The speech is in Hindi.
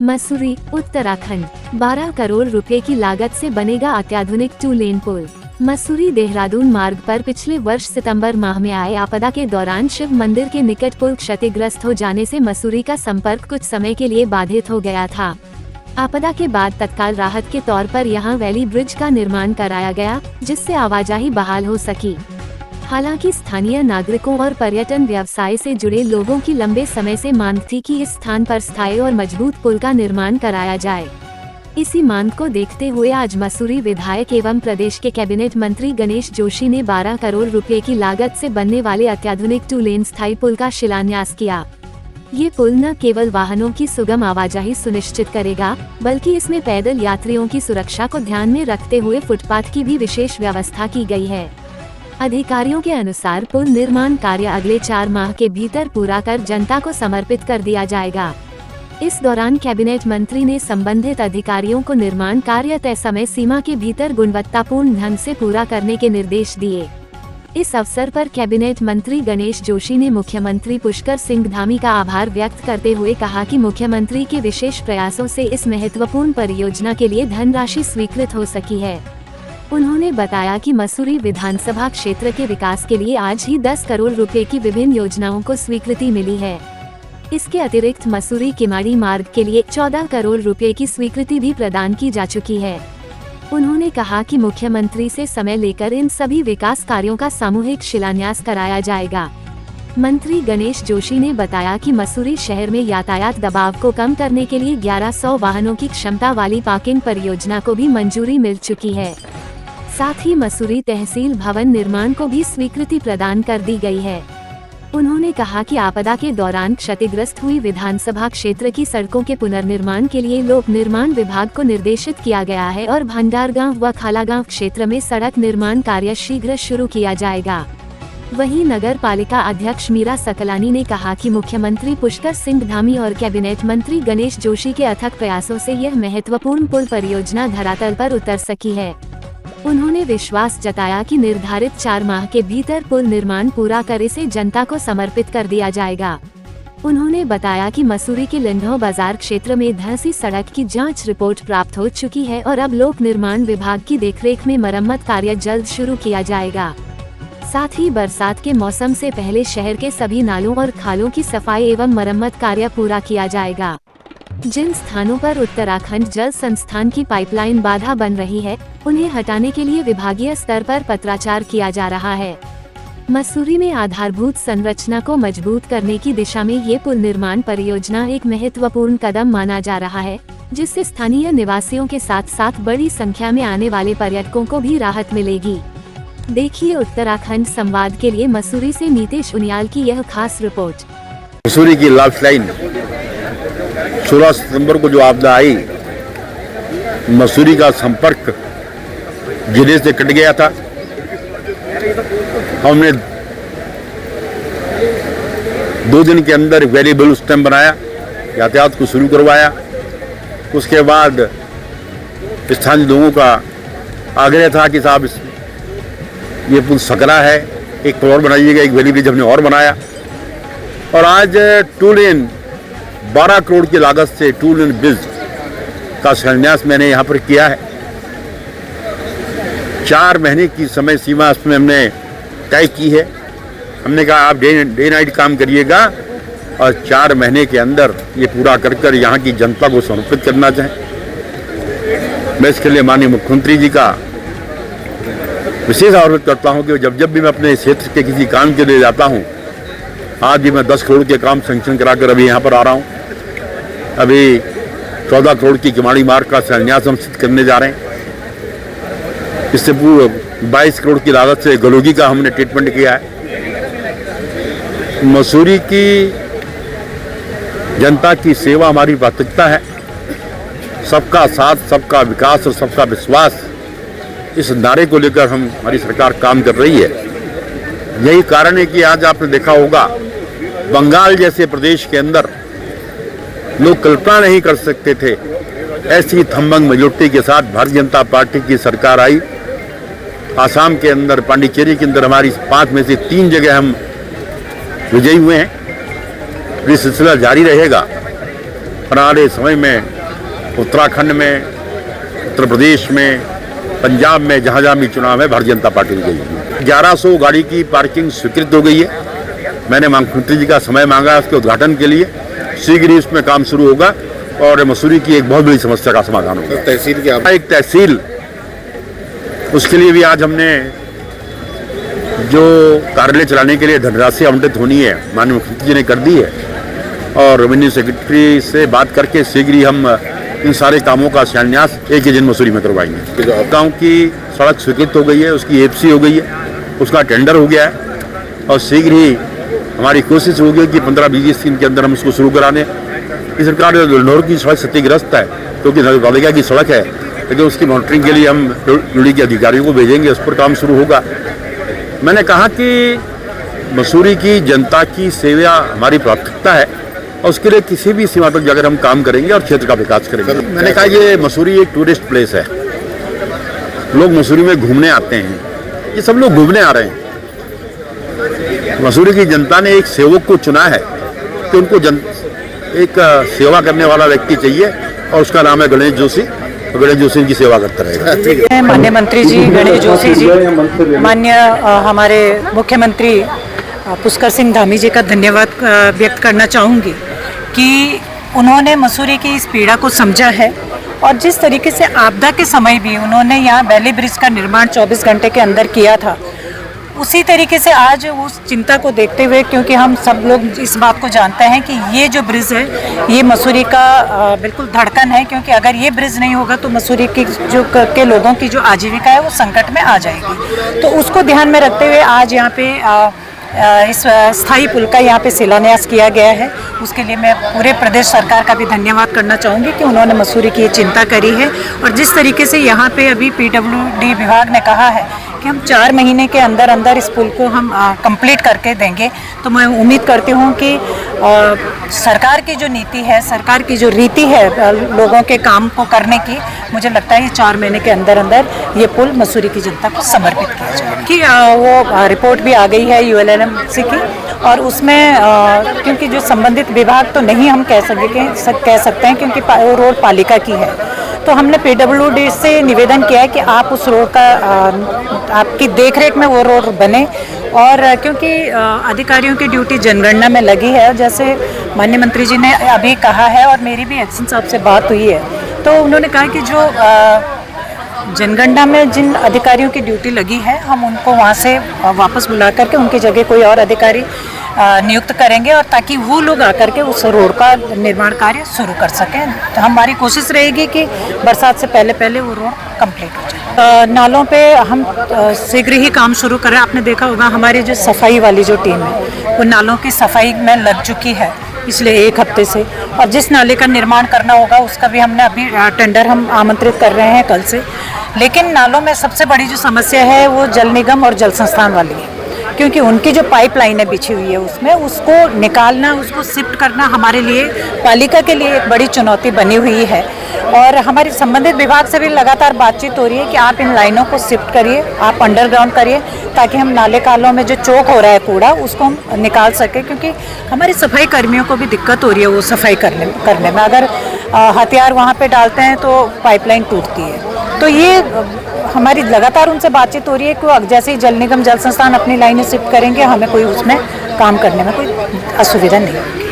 मसूरी, उत्तराखंड। 12 करोड़ रुपए की लागत से बनेगा अत्याधुनिक 2 लेन पुल। मसूरी देहरादून मार्ग पर पिछले वर्ष सितंबर माह में आए आपदा के दौरान शिव मंदिर के निकट पुल क्षतिग्रस्त हो जाने से मसूरी का संपर्क कुछ समय के लिए बाधित हो गया था। आपदा के बाद तत्काल राहत के तौर पर यहां वैली ब्रिज का निर्माण कराया गया, जिससे आवाजाही बहाल हो सकी। हालांकि स्थानीय नागरिकों और पर्यटन व्यवसाय से जुड़े लोगों की लंबे समय से मांग थी कि इस स्थान पर स्थायी और मजबूत पुल का निर्माण कराया जाए। इसी मांग को देखते हुए आज मसूरी विधायक एवं प्रदेश के कैबिनेट मंत्री गणेश जोशी ने 12 करोड़ रुपए की लागत से बनने वाले अत्याधुनिक 2 लेन स्थायी पुल का शिलान्यास किया। ये पुल न केवल वाहनों की सुगम आवाजाही सुनिश्चित करेगा, बल्कि इसमें पैदल यात्रियों की सुरक्षा को ध्यान में रखते हुए फुटपाथ की भी विशेष व्यवस्था की गई है। अधिकारियों के अनुसार पुल निर्माण कार्य अगले 4 माह के भीतर पूरा कर जनता को समर्पित कर दिया जाएगा। इस दौरान कैबिनेट मंत्री ने संबंधित अधिकारियों को निर्माण कार्य तय समय सीमा के भीतर गुणवत्तापूर्ण ढंग से पूरा करने के निर्देश दिए। इस अवसर पर कैबिनेट मंत्री गणेश जोशी ने मुख्यमंत्री पुष्कर सिंह धामी का आभार व्यक्त करते हुए कहा कि मुख्यमंत्री के विशेष प्रयासों से इस महत्वपूर्ण परियोजना के लिए धनराशि स्वीकृत हो सकी है। उन्होंने बताया कि मसूरी विधानसभा क्षेत्र के विकास के लिए आज ही 10 करोड़ रुपए की विभिन्न योजनाओं को स्वीकृति मिली है। इसके अतिरिक्त मसूरी किमाड़ी मार्ग के लिए 14 करोड़ रुपए की स्वीकृति भी प्रदान की जा चुकी है। उन्होंने कहा कि मुख्यमंत्री से समय लेकर इन सभी विकास कार्यों का सामूहिक शिलान्यास कराया जाएगा। मंत्री गणेश जोशी ने बताया कि मसूरी शहर में यातायात दबाव को कम करने के लिए 1100 वाहनों की क्षमता वाली पार्किंग परियोजना को भी मंजूरी मिल चुकी है। साथ ही मसूरी तहसील भवन निर्माण को भी स्वीकृति प्रदान कर दी गई है। उन्होंने कहा कि आपदा के दौरान क्षतिग्रस्त हुई विधानसभा क्षेत्र की सड़कों के पुनर्निर्माण के लिए लोक निर्माण विभाग को निर्देशित किया गया है और भंडारगांव व खालागांव क्षेत्र में सड़क निर्माण कार्य शीघ्र शुरू किया जाएगा। वहीं नगर पालिका अध्यक्ष मीरा सकलानी ने कहा कि मुख्यमंत्री पुष्कर सिंह धामी और कैबिनेट मंत्री गणेश जोशी के अथक प्रयासों से यह महत्वपूर्ण पुल परियोजना धरातल पर उतर सकी है। उन्होंने विश्वास जताया कि निर्धारित 4 माह के भीतर पुल निर्माण पूरा कर इसे जनता को समर्पित कर दिया जाएगा। उन्होंने बताया कि मसूरी के लिंढो बाजार क्षेत्र में धंसी सड़क की जांच रिपोर्ट प्राप्त हो चुकी है और अब लोक निर्माण विभाग की देखरेख में मरम्मत कार्य जल्द शुरू किया जाएगा। साथ ही बरसात के मौसम से पहले शहर के सभी नालों और खालों की सफाई एवं मरम्मत कार्य पूरा किया जाएगा। जिन स्थानों पर उत्तराखंड जल संस्थान की पाइपलाइन बाधा बन रही है, उन्हें हटाने के लिए विभागीय स्तर पर पत्राचार किया जा रहा है। मसूरी में आधारभूत संरचना को मजबूत करने की दिशा में ये पुल निर्माण परियोजना एक महत्वपूर्ण कदम माना जा रहा है, जिससे स्थानीय निवासियों के साथ साथ बड़ी संख्या में आने वाले पर्यटकों को भी राहत मिलेगी। देखिए उत्तराखंड संवाद के लिए मसूरी से नीतीश उनियाल की यह खास रिपोर्ट। मसूरी की लाइफलाइन 16 सितंबर को जो आपदा आई, मसूरी का संपर्क जिले से कट गया था। हमने 2 दिन के अंदर वेरिएबल सिस्टम बनाया, यातायात को शुरू करवाया। उसके बाद स्थानीय लोगों का आग्रह था कि साहब ये पुल सकरा है, एक पुल और बनाइएगा। एक वैली ब्रिज हमने और बनाया और आज 2 लेन 12 करोड़ की लागत से 2 लेन ब्रिज का शिलान्यास मैंने यहाँ पर किया है। 4 महीने की समय सीमा इसमें हमने तय की है। हमने कहा आप डे नाइट काम करिएगा और 4 महीने के अंदर ये पूरा कर यहाँ की जनता को समर्पित करना चाहें। मैं इसके लिए माननीय मुख्यमंत्री जी का विशेष आग्रह करता हूँ कि जब भी मैं अपने क्षेत्र के किसी काम के लिए जाता हूँ, आज भी मैं 10 करोड़ के काम सैंक्शन कराकर अभी यहाँ पर आ रहा हूँ। अभी 14 करोड़ की किमाड़ी मार्ग का शिलान्यास हम सिद्ध करने जा रहे हैं। इससे पूर्व 22 करोड़ की लागत से गलोगी का हमने ट्रीटमेंट किया है। मसूरी की जनता की सेवा हमारी प्राथमिकता है। सबका साथ, सबका विकास और सबका विश्वास, इस नारे को लेकर हमारी सरकार काम कर रही है। यही कारण है कि आज आपने देखा होगा, बंगाल जैसे प्रदेश के अंदर लोग कल्पना नहीं कर सकते थे, ऐसी थम्बंग मेजोरिटी के साथ भारतीय जनता पार्टी की सरकार आई। आसाम के अंदर, पांडिचेरी के अंदर हमारी 5 में से 3 जगह हम विजयी हुए हैं। ये सिलसिला जारी रहेगा आने समय में उत्तराखंड में, उत्तर प्रदेश में, पंजाब में जहाँ जहाँ भी चुनाव है भारतीय जनता पार्टी की गई। 1100 गाड़ी की पार्किंग स्वीकृत हो गई है। मैंने मुख्यमंत्री जी का समय मांगा उसके उद्घाटन के लिए। शीघ्र ही उसमें काम शुरू होगा और मसूरी की एक बहुत बड़ी समस्या का समाधान होगा। तहसील की एक तहसील, उसके लिए भी आज हमने जो कार्यालय चलाने के लिए धनराशि आवंटित होनी है माननीय मुख्यमंत्री जी ने कर दी है और रेवेन्यू सेक्रेटरी से बात करके शीघ्र ही हम इन सारे कामों का शिलान्यास एक ही दिन मसूरी में करवाएंगे। गाँव की सड़क स्वीकृत हो गई है, उसकी एफसी हो गई है, उसका टेंडर हो गया है और शीघ्र ही हमारी कोशिश होगी कि 15-20 दिन के अंदर हम उसको शुरू कराने। इस सरकार लाहौर की सड़क क्षतिग्रस्त है क्योंकि नगरपालिका की सड़क है, लेकिन उसकी मॉनिटरिंग के लिए हम जुड़ी के अधिकारियों को भेजेंगे, उस पर काम शुरू होगा। मैंने कहा कि मसूरी की जनता की सेवा हमारी प्राथमिकता है और उसके लिए किसी भी सीमा तक जाकर हम काम करेंगे और क्षेत्र का विकास करेंगे। मैंने कहा ये मसूरी एक टूरिस्ट प्लेस है, लोग मसूरी में घूमने आते हैं, ये सब लोग घूमने आ रहे हैं। मसूरी की जनता ने एक सेवक को चुना है कि उनको एक सेवा करने वाला व्यक्ति चाहिए और उसका नाम है गणेश जोशी। गणेश जोशी की सेवा करता रहेगा। माननीय मंत्री जी गणेश जोशी जी, माननीय हमारे मुख्यमंत्री पुष्कर सिंह धामी जी का धन्यवाद व्यक्त करना चाहूँगी कि उन्होंने मसूरी की इस पीड़ा को समझा है और जिस तरीके से आपदा के समय भी उन्होंने यहाँ वैली ब्रिज का निर्माण 24 घंटे के अंदर किया था, उसी तरीके से आज उस चिंता को देखते हुए, क्योंकि हम सब लोग इस बात को जानते हैं कि ये जो ब्रिज है ये मसूरी का बिल्कुल धड़कन है, क्योंकि अगर ये ब्रिज नहीं होगा तो मसूरी की के लोगों की जो आजीविका है वो संकट में आ जाएगी। तो उसको ध्यान में रखते हुए आज यहाँ पे इस स्थायी पुल का यहाँ पे शिलान्यास किया गया है। उसके लिए मैं पूरे प्रदेश सरकार का भी धन्यवाद करना चाहूँगी कि उन्होंने मसूरी की चिंता करी है और जिस तरीके से यहाँ पे अभी PWD विभाग ने कहा है कि हम 4 महीने के अंदर अंदर इस पुल को हम कंप्लीट करके देंगे, तो मैं उम्मीद करती हूँ कि सरकार की जो नीति है, सरकार की जो रीति है लोगों के काम को करने की, मुझे लगता है ये 4 महीने के अंदर अंदर ये पुल मसूरी की जनता को समर्पित किया जाए। कि वो रिपोर्ट भी आ गई है ULLMC की और उसमें क्योंकि जो संबंधित विभाग तो नहीं हम कह सकते हैं क्योंकि वो रोड पालिका की है, तो हमने PWD से निवेदन किया है कि आप उस रोड का आपकी देखरेख में वो रोड बने और क्योंकि अधिकारियों की ड्यूटी जनगणना में लगी है, जैसे माननीय मंत्री जी ने अभी कहा है और मेरी भी एक्शन साहब से बात हुई है, तो उन्होंने कहा कि जो जनगणना में जिन अधिकारियों की ड्यूटी लगी है हम उनको वहाँ से वापस बुला करके उनकी जगह कोई और अधिकारी नियुक्त करेंगे और ताकि वो लोग आकर के उस रोड का निर्माण कार्य शुरू कर सकें। तो हमारी कोशिश रहेगी कि बरसात से पहले पहले वो रोड कंप्लीट हो जाए। नालों पे हम शीघ्र ही काम शुरू करें। आपने देखा होगा हमारी जो सफाई वाली जो टीम है वो नालों की सफाई में लग चुकी है पिछले 1 हफ्ते से, और जिस नाले का निर्माण करना होगा उसका भी हमने अभी टेंडर हम आमंत्रित कर रहे हैं कल से। लेकिन नालों में सबसे बड़ी जो समस्या है वो जल निगम और जल संस्थान वाली है, क्योंकि उनकी जो पाइपलाइनें बिछी हुई है उसमें उसको निकालना, उसको शिफ्ट करना हमारे लिए, पालिका के लिए एक बड़ी चुनौती बनी हुई है। और हमारी संबंधित विभाग से भी लगातार बातचीत हो रही है कि आप इन लाइनों को शिफ्ट करिए, आप अंडरग्राउंड करिए, ताकि हम नाले कालों में जो चौक हो रहा है कूड़ा उसको हम निकाल सकें, क्योंकि हमारी सफाई कर्मियों को भी दिक्कत हो रही है वो सफाई करने में। अगर हथियार वहाँ पे डालते हैं तो पाइपलाइन टूटती है। तो ये हमारी लगातार उनसे बातचीत हो रही है कि जैसे ही जल निगम जल संस्थान अपनी लाइनें शिफ्ट करेंगे हमें कोई उसमें काम करने में कोई असुविधा नहीं होगी।